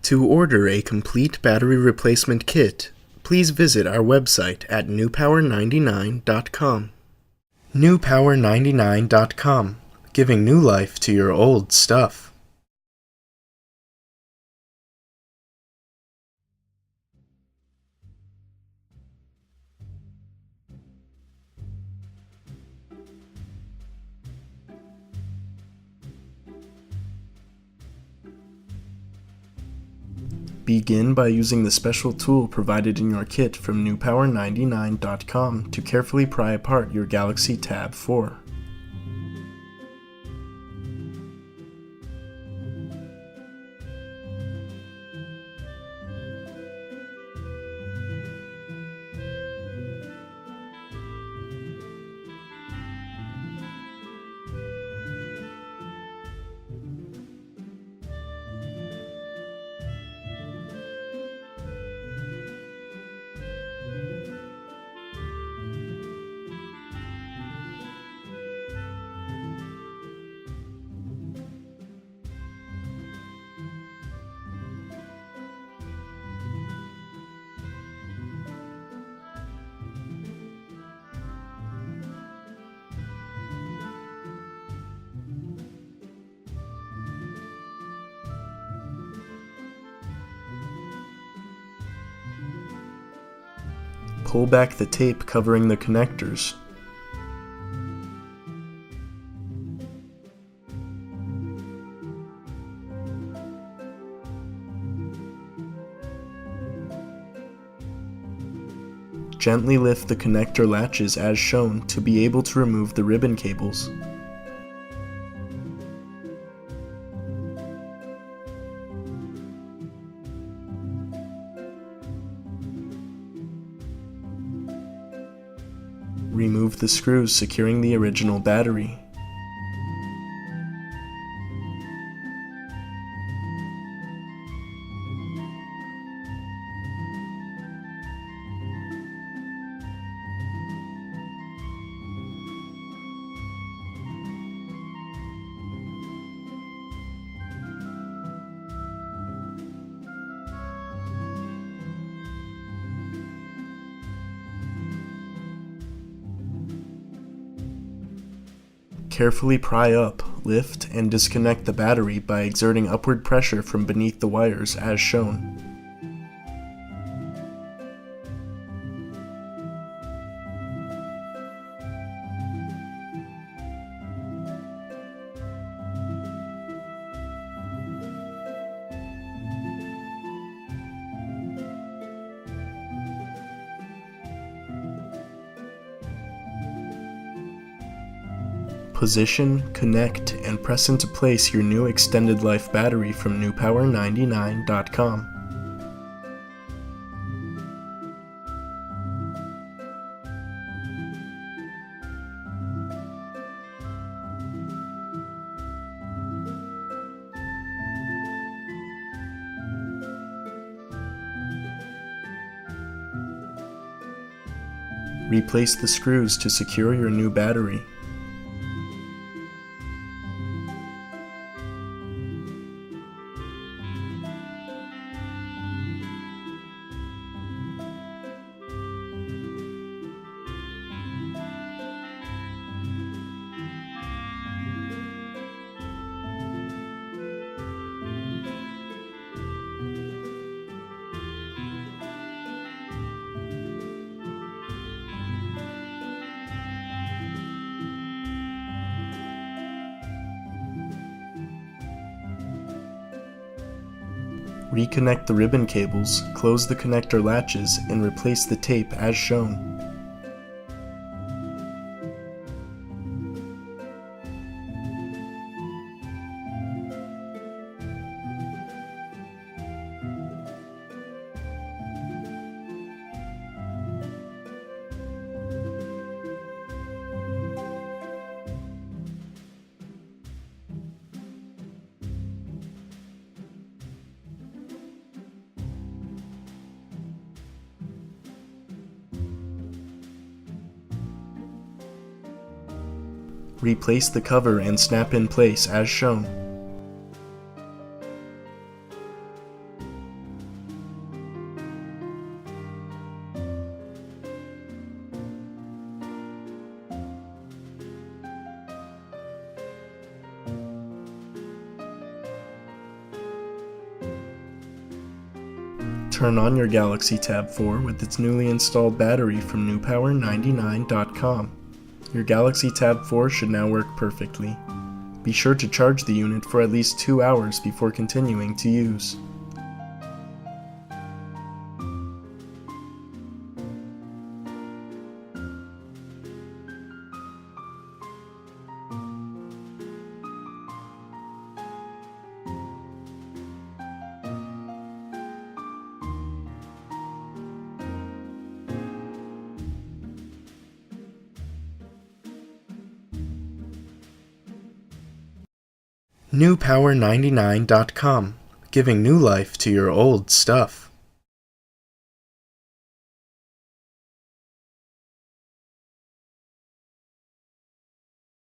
To order a complete battery replacement kit, please visit our website at newpower99.com. newpower99.com, giving new life to your old stuff. Begin by using the special tool provided in your kit from newpower99.com to carefully pry apart your Galaxy Tab 4. Pull back the tape covering the connectors. Gently lift the connector latches as shown to be able to remove the ribbon cables. Remove the screws securing the original battery. Carefully pry up, lift, and disconnect the battery by exerting upward pressure from beneath the wires as shown. Position, connect, and press into place your new extended life battery from newpower99.com. Replace the screws to secure your new battery. Reconnect the ribbon cables, close the connector latches, and replace the tape as shown. Replace the cover and snap in place as shown. Turn on your Galaxy Tab 4 with its newly installed battery from newpower99.com. Your Galaxy Tab 4 should now work perfectly. Be sure to charge the unit for at least 2 hours before continuing to use. newpower99.com, giving new life to your old stuff.